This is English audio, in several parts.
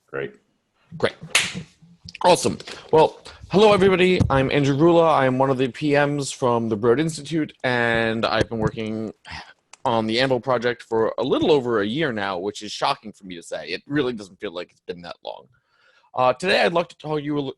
Great. Great. Awesome. Well, hello, everybody. I'm Andrew Rula. I'm one of the PMs from the Broad Institute, and I've been working on the AnVIL project for a little over a year now, which is shocking for me to say. It really doesn't feel like it's been that long. Today, I'd like to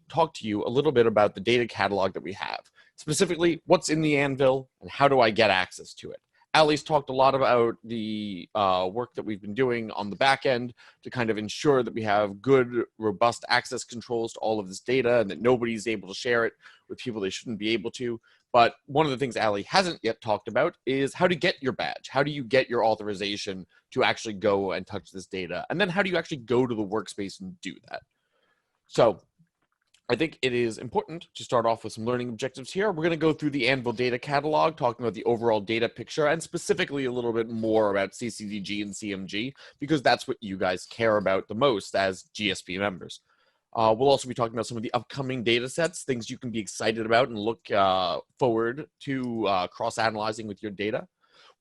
talk to you a little bit about the data catalog that we have, specifically what's in the AnVIL and how do I get access to it. Ali's talked a lot about the work that we've been doing on the back end to kind of ensure that we have good, robust access controls to all of this data and that nobody's able to share it with people they shouldn't be able to. But one of the things Ali hasn't yet talked about is how to get your badge. How do you get your authorization to actually go and touch this data? And then how do you actually go to the workspace and do that? So I think it is important to start off with some learning objectives here. We're going to go through the AnVIL data catalog, talking about the overall data picture, and specifically a little bit more about CCDG and CMG, because that's what you guys care about the most as GSP members. We'll also be talking about some of the upcoming data sets, things you can be excited about and look forward to cross-analyzing with your data.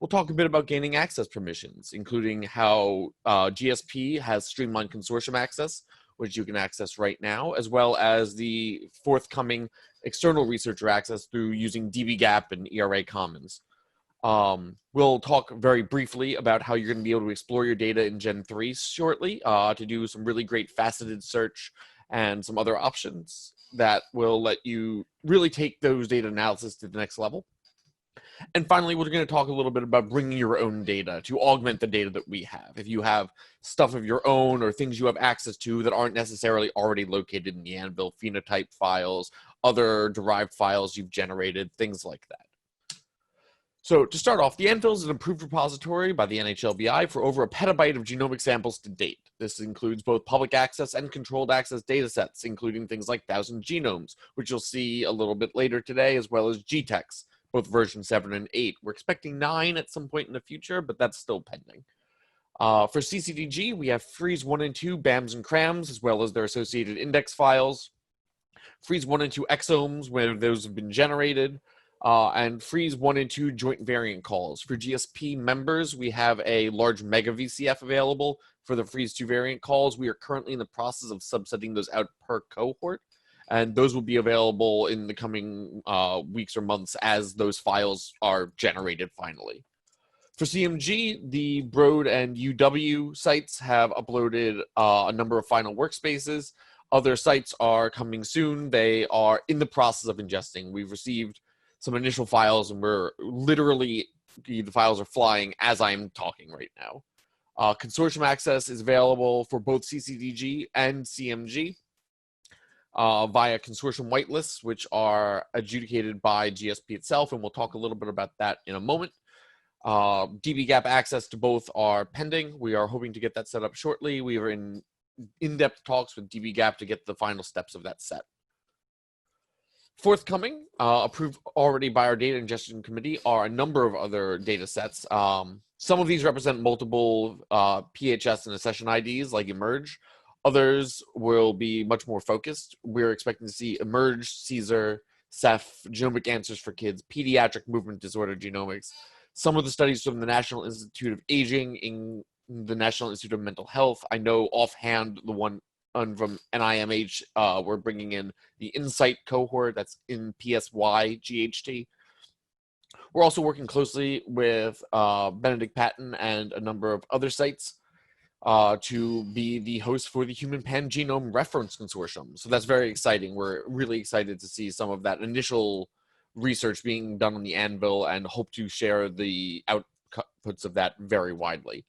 We'll talk a bit about gaining access permissions, including how GSP has streamlined consortium access, which you can access right now, as well as the forthcoming external researcher access through using dbGaP and ERA Commons. We'll talk very briefly about how you're going to be able to explore your data in Gen 3 shortly to do some really great faceted search and some other options that will let you really take those data analysis to the next level. And finally, we're going to talk a little bit about bringing your own data to augment the data that we have. If you have stuff of your own or things you have access to that aren't necessarily already located in the AnVIL, phenotype files, other derived files you've generated, things like that. So to start off, the AnVIL is an approved repository by the NHLBI for over 1 petabyte of genomic samples to date. This includes both public access and controlled access data sets, including things like 1,000 genomes, which you'll see a little bit later today, as well as GTEx, both version 7 and 8. We're expecting 9 at some point in the future, but that's still pending. For CCDG, we have Freeze 1 and 2 BAMs and CRAMs, as well as their associated index files. Freeze 1 and 2 exomes, where those have been generated. And Freeze 1 and 2 joint variant calls. For GSP members, we have a large mega VCF available for the Freeze 2 variant calls. We are currently in the process of subsetting those out per cohort, and those will be available in the coming weeks or months as those files are generated finally. For CMG, the Broad and UW sites have uploaded a number of final workspaces. Other sites are coming soon. They are in the process of ingesting. We've received some initial files, and we're literally, the files are flying as I'm talking right now. Consortium access is available for both CCDG and CMG via consortium whitelists, which are adjudicated by GSP itself, and we'll talk a little bit about that in a moment. dbGaP access to both are pending. We are hoping to get that set up shortly. We are in in-depth talks with dbGaP to get the final steps of that set. Forthcoming, approved already by our data ingestion committee, are a number of other data sets. Some of these represent multiple PHS and accession IDs like eMERGE. Others will be much more focused. We're expecting to see eMERGE, CSER, Ceph, Genomic Answers for Kids, Pediatric Movement Disorder Genomics. Some of the studies from the National Institute of Aging, in the National Institute of Mental Health. I know offhand the one from NIMH, we're bringing in the Insight cohort that's in PSY GHT. We're also working closely with Benedict Patton and a number of other sites to be the host for the Human Pangenome Reference Consortium. So that's very exciting. We're really excited to see some of that initial research being done on the AnVIL and hope to share the outputs of that very widely.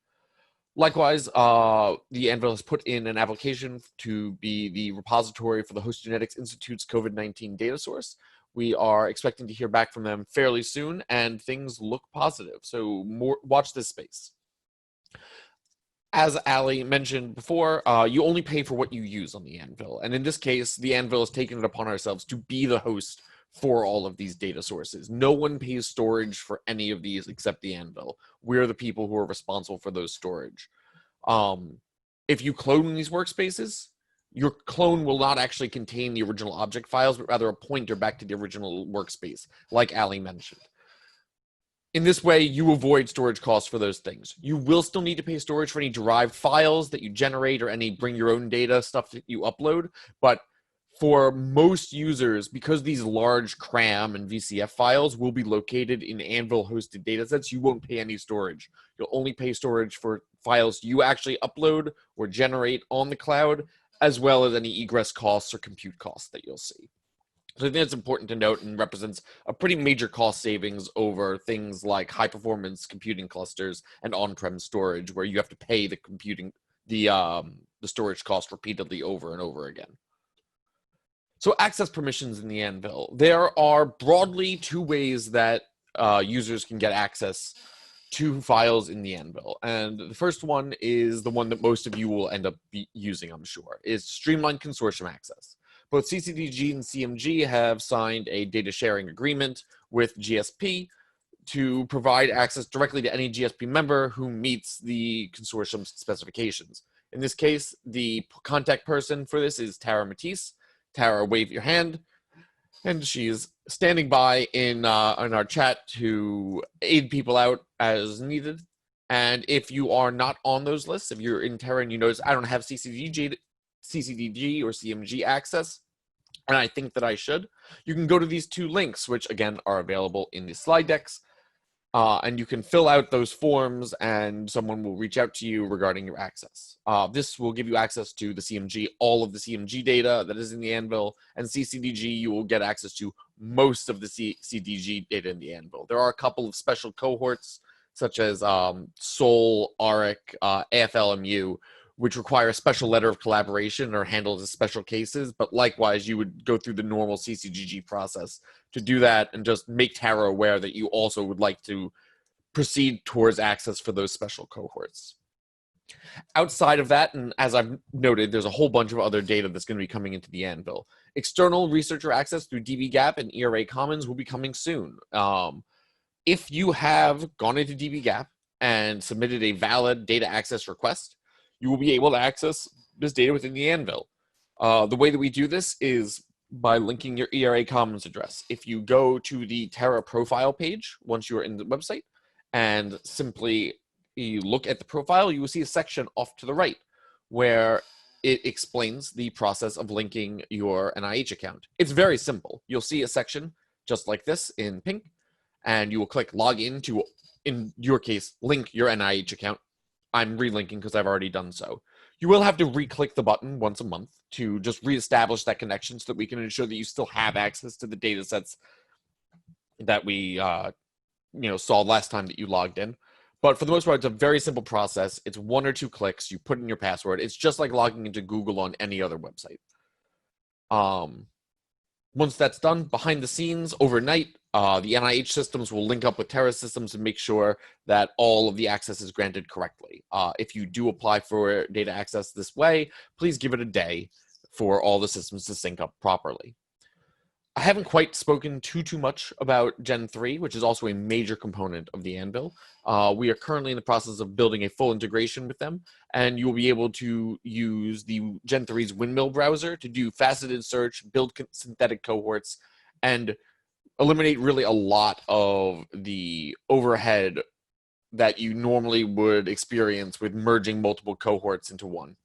Likewise, the AnVIL has put in an application to be the repository for the Host Genetics Institute's COVID-19 data source. We are expecting to hear back from them fairly soon, and things look positive. So watch this space. As Ali mentioned before, you only pay for what you use on the AnVIL. And in this case, the AnVIL has taken it upon ourselves to be the host for all of these data sources. No one pays storage for any of these except the AnVIL. We're the people who are responsible for those storage. If you clone these workspaces, your clone will not actually contain the original object files, but rather a pointer back to the original workspace, like Ali mentioned. In this way, you avoid storage costs for those things. You will still need to pay storage for any derived files that you generate or any bring your own data stuff that you upload. But for most users, because these large CRAM and VCF files will be located in AnVIL hosted datasets, you won't pay any storage. You'll only pay storage for files you actually upload or generate on the cloud, as well as any egress costs or compute costs that you'll see. So I think it's important to note and represents a pretty major cost savings over things like high performance computing clusters and on-prem storage, where you have to pay the storage cost repeatedly over and over again. So access permissions in the AnVIL. There are broadly two ways that users can get access to files in the AnVIL. And the first one is the one that most of you will end up using, I'm sure, is streamlined consortium access. Both CCDG and CMG have signed a data sharing agreement with GSP to provide access directly to any GSP member who meets the consortium specifications. In this case, the contact person for this is Tara Matisse. Tara, wave your hand. And she's standing by in our chat to aid people out as needed. And if you are not on those lists, if you're in Terra and you notice I don't have CCDG or CMG access, and I think that I should, you can go to these two links, which again are available in the slide decks. And you can fill out those forms and someone will reach out to you regarding your access. This will give you access to the CMG, all of the CMG data that is in the AnVIL, and CCDG, you will get access to most of the CDG data in the AnVIL. There are a couple of special cohorts, such as SOL, ARIC, AFLMU, which require a special letter of collaboration or handled as special cases, but likewise, you would go through the normal CCGG process to do that and just make Tara aware that you also would like to proceed towards access for those special cohorts. Outside of that, and as I've noted, there's a whole bunch of other data that's going to be coming into the AnVIL. External researcher access through dbGaP and ERA Commons will be coming soon. If you have gone into dbGaP and submitted a valid data access request, you will be able to access this data within the AnVIL. The way that we do this is by linking your ERA Commons address. If you go to the Terra profile page, once you are in the website, and simply you look at the profile, you will see a section off to the right where it explains the process of linking your NIH account. It's very simple. You'll see a section just like this in pink, and you will click log in to, in your case, link your NIH account. I'm relinking because I've already done so. You will have to re-click the button once a month to just reestablish that connection so that we can ensure that you still have access to the data sets that we saw last time that you logged in. But for the most part, it's a very simple process. It's one or two clicks. You put in your password. It's just like logging into Google on any other website. Once that's done, behind the scenes, overnight, the NIH systems will link up with Terra systems and make sure that all of the access is granted correctly. If you do apply for data access this way, please give it a day for all the systems to sync up properly. I haven't quite spoken too much about Gen 3, which is also a major component of the AnVIL. We are currently in the process of building a full integration with them, and you'll be able to use the Gen 3's Windmill browser to do faceted search, build synthetic cohorts, and eliminate really a lot of the overhead that you normally would experience with merging multiple cohorts into one.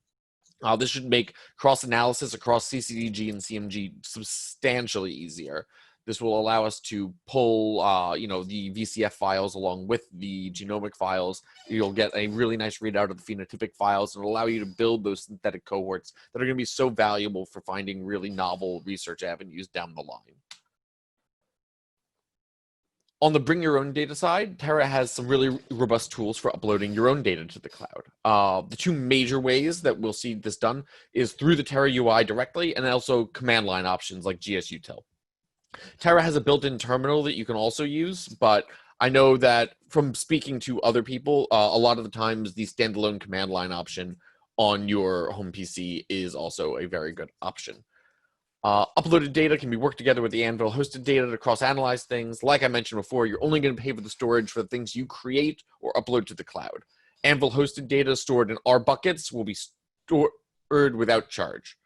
This should make cross-analysis across CCDG and CMG substantially easier. This will allow us to pull, the VCF files along with the genomic files. You'll get a really nice readout of the phenotypic files and allow you to build those synthetic cohorts that are going to be so valuable for finding really novel research avenues down the line. On the bring your own data side, Terra has some really robust tools for uploading your own data to the cloud. The two major ways that we'll see this done is through the Terra UI directly and also command line options like gsutil. Terra has a built-in terminal that you can also use, but I know that from speaking to other people, a lot of the times the standalone command line option on your home PC is also a very good option. Uploaded data can be worked together with the AnVIL hosted data to cross-analyze things. Like I mentioned before, you're only going to pay for the storage for the things you create or upload to the cloud. AnVIL hosted data stored in R buckets will be stored without charge.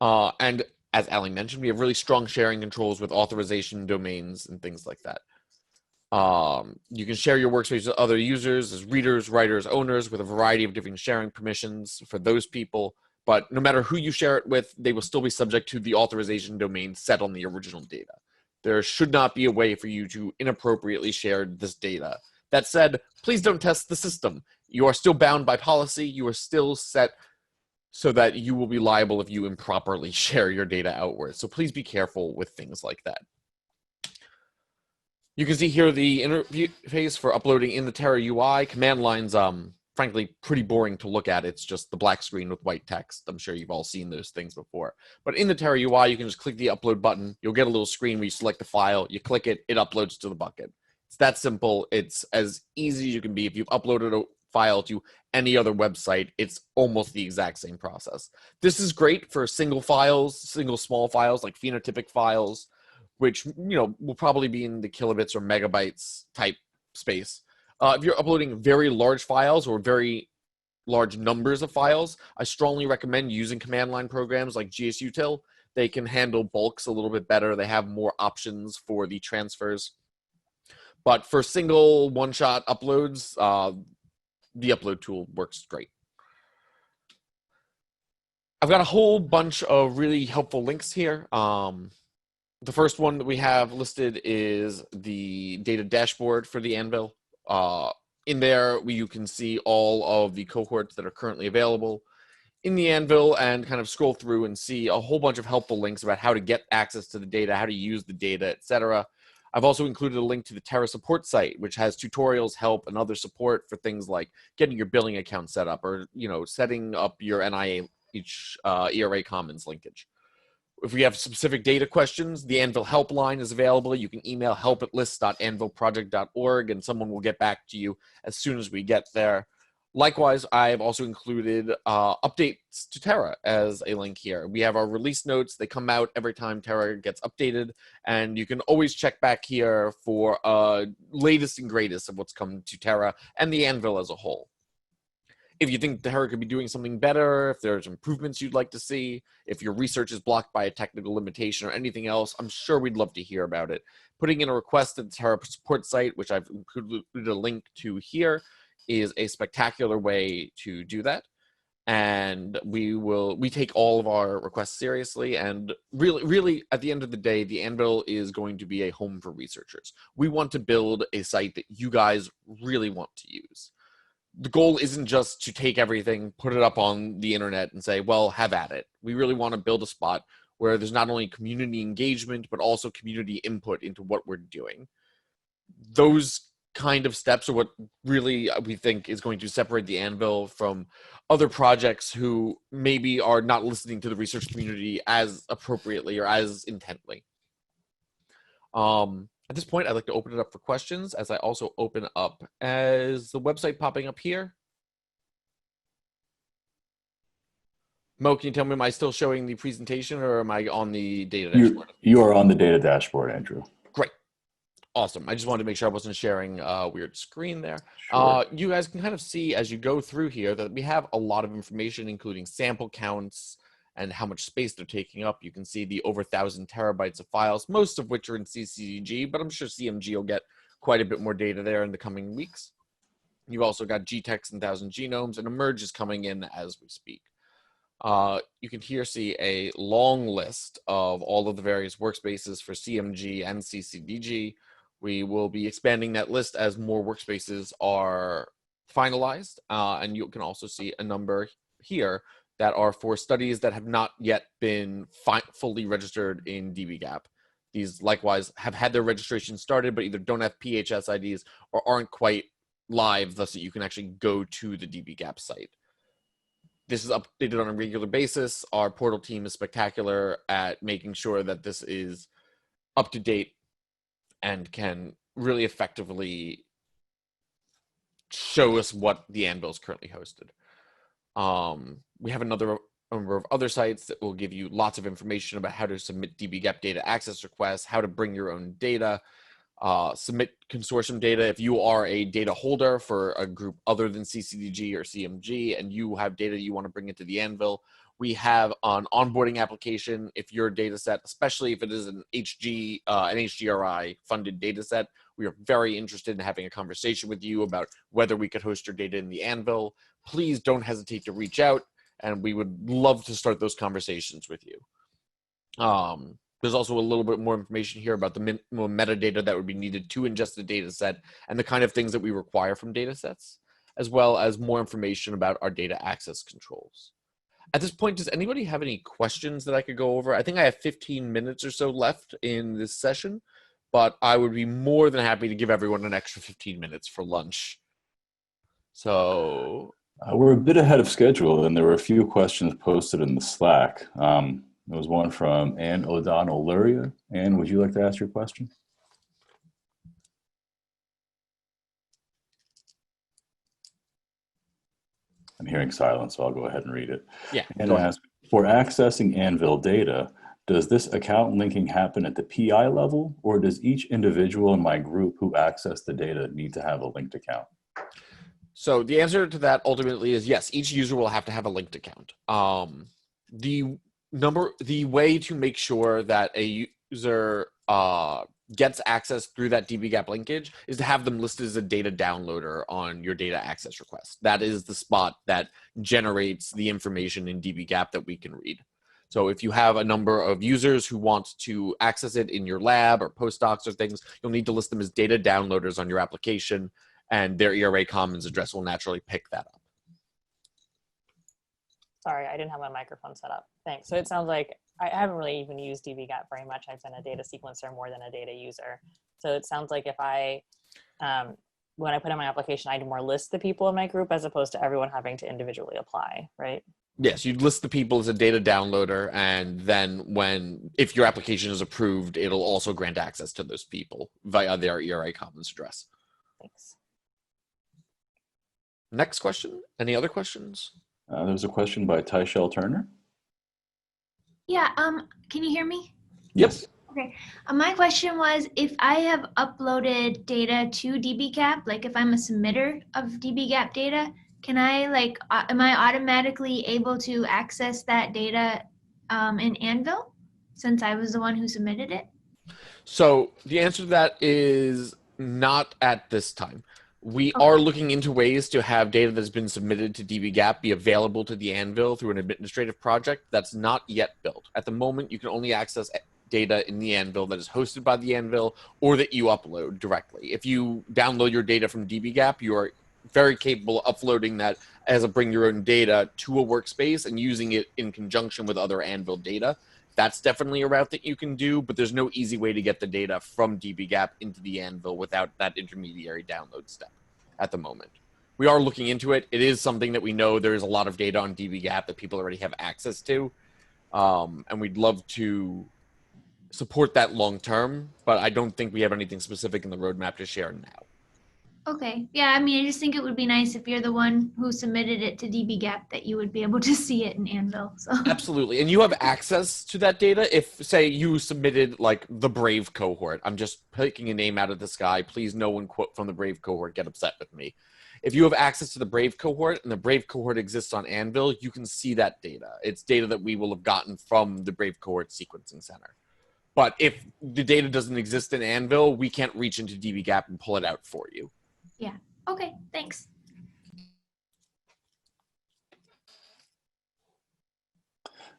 And as Ali mentioned, we have really strong sharing controls with authorization domains and things like that. You can share your workspace with other users as readers, writers, owners, with a variety of different sharing permissions for those people. But no matter who you share it with, they will still be subject to the authorization domain set on the original data. There should not be a way for you to inappropriately share this data. That said, please don't test the system. You are still bound by policy. You are still set so that you will be liable if you improperly share your data outwards. So please be careful with things like that. You can see here the interface for uploading in the Terra UI. Command line's frankly pretty boring to look at. It's just the black screen with white text. I'm sure you've all seen those things before. But in the Terra UI, you can just click the upload button. You'll get a little screen where you select the file. You click it, it uploads to the bucket. It's that simple. It's as easy as you can be. If you've uploaded a file to any other website, it's almost the exact same process. This is great for single files, single small files like phenotypic files, which will probably be in the kilobits or megabytes type space. If you're uploading very large files or very large numbers of files, I strongly recommend using command line programs like gsutil. They can handle bulks a little bit better. They have more options for the transfers. But for single one-shot uploads, the upload tool works great. I've got a whole bunch of really helpful links here. The first one that we have listed is the data dashboard for the AnVIL. In there, you can see all of the cohorts that are currently available in the AnVIL and kind of scroll through and see a whole bunch of helpful links about how to get access to the data, how to use the data, etc. I've also included a link to the Terra support site, which has tutorials, help, and other support for things like getting your billing account set up or setting up your NIH ERA Commons linkage. If we have specific data questions, the AnVIL helpline is available. You can email help@list.anvilproject.org, and someone will get back to you as soon as we get there. Likewise, I've also included updates to Terra as a link here. We have our release notes. They come out every time Terra gets updated, and you can always check back here for latest and greatest of what's come to Terra and the AnVIL as a whole. If you think Terra could be doing something better, if there's improvements you'd like to see, if your research is blocked by a technical limitation or anything else, I'm sure we'd love to hear about it. Putting in a request at the Terra support site, which I've included a link to here, is a spectacular way to do that. And we take all of our requests seriously, and really at the end of the day, the AnVIL is going to be a home for researchers. We want to build a site that you guys really want to use. The goal isn't just to take everything, put it up on the internet and say, well, have at it. We really want to build a spot where there's not only community engagement, but also community input into what we're doing. Those kind of steps are what really we think is going to separate the AnVIL from other projects who maybe are not listening to the research community as appropriately or as intently. At this point, I'd like to open it up for questions, as I also open up as the website popping up here. Mo, can you tell me, am I still showing the presentation or am I on the data dashboard? You are on the data dashboard, Andrew. Great. Awesome. I just wanted to make sure I wasn't sharing a weird screen there. Sure. You guys can kind of see as you go through here that we have a lot of information, including sample counts and how much space they're taking up. You can see the over 1,000 terabytes of files, most of which are in CCDG, but I'm sure CMG will get quite a bit more data there in the coming weeks. You've also got GTEx and 1,000 genomes, and eMERGE is coming in as we speak. You can here see a long list of all of the various workspaces for CMG and CCDG. We will be expanding that list as more workspaces are finalized, and you can also see a number here that are for studies that have not yet been fully registered in dbGaP. These likewise have had their registration started, but either don't have PHS IDs or aren't quite live, thus that you can actually go to the dbGaP site. This is updated on a regular basis. Our portal team is spectacular at making sure that this is up to date and can really effectively show us what the AnVIL is currently hosted. We have another number of other sites that will give you lots of information about how to submit dbGaP data access requests, how to bring your own data, submit consortium data. If you are a data holder for a group other than CCDG or CMG and you have data you want to bring into the AnVIL, we have an onboarding application. If your data set, especially if it is an HGRI funded data set, We are very interested in having a conversation with you about whether we could host your data in the AnVIL. Please don't hesitate to reach out, and we would love to start those conversations with you. There's also a little bit more information here about the metadata that would be needed to ingest the data set and the kind of things that we require from data sets, as well as more information about our data access controls. At this point, does anybody have any questions that I could go over? I think I have 15 minutes or so left in this session, but I would be more than happy to give everyone an extra 15 minutes for lunch. So We're a bit ahead of schedule, and there were a few questions posted in the Slack. There was one from Ann O'Donnell Luria. Ann, would you like to ask your question? I'm hearing silence, so I'll go ahead and read it. yeah, And go ahead. ask, for accessing AnVIL data, does this account linking happen at the PI level, or does each individual in my group who access the data need to have a linked account? So the answer to that ultimately is yes, each user will have to have a linked account. The way to make sure that a user gets access through that dbGaP linkage is to have them listed as a data downloader on your data access request. That is the spot that generates the information in dbGaP that we can read. So if you have a number of users who want to access it in your lab or postdocs or things, you'll need to list them as data downloaders on your application, and their ERA Commons address will naturally pick that up. Sorry, I didn't have my microphone set up. Thanks. So it sounds like I haven't really even used dbGaP very much. I've been a data sequencer more than a data user. So it sounds like if I, when I put in my application, I'd more list the people in my group as opposed to everyone having to individually apply, right? Yes, you'd list the people as a data downloader, and then if your application is approved, it'll also grant access to those people via their ERA Commons address. Thanks. Next question. Any other questions? There was a question by Tyshell Turner. Yeah, can you hear me? Yes. Okay. My question was, if I have uploaded data to dbGaP, like if I'm a submitter of dbGaP data, can I am I automatically able to access that data in AnVIL since I was the one who submitted it? So the answer to that is not at this time. We are looking into ways to have data that's been submitted to dbGaP be available to the AnVIL through an administrative project that's not yet built. At the moment, you can only access data in the AnVIL that is hosted by the AnVIL or that you upload directly. If you download your data from dbGaP, you are very capable of uploading that as a bring your own data to a workspace and using it in conjunction with other AnVIL data. That's definitely a route that you can do, but there's no easy way to get the data from dbGaP into the AnVIL without that intermediary download step at the moment. We are looking into it. It is something that we know there's a lot of data on dbGaP that people already have access to, and we'd love to support that long term, but I don't think we have anything specific in the roadmap to share now. Okay. Yeah, I mean, I just think it would be nice if you're the one who submitted it to dbGaP that you would be able to see it in AnVIL. So. Absolutely. And you have access to that data if, say, you submitted like the Brave cohort. I'm just picking a name out of the sky. Please, no one quote from the Brave cohort get upset with me. If you have access to the Brave cohort and the Brave cohort exists on AnVIL, you can see that data. It's data that we will have gotten from the Brave cohort sequencing center. But if the data doesn't exist in AnVIL, we can't reach into dbGaP and pull it out for you. Yeah. Okay. Thanks.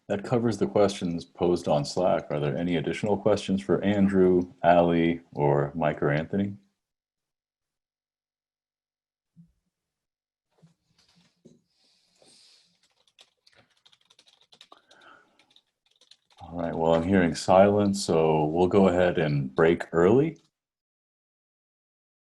That covers the questions posed on Slack. Are there any additional questions for Andrew, Ali, or Mike or Anthony? All right, well, I'm hearing silence, so we'll go ahead and break early.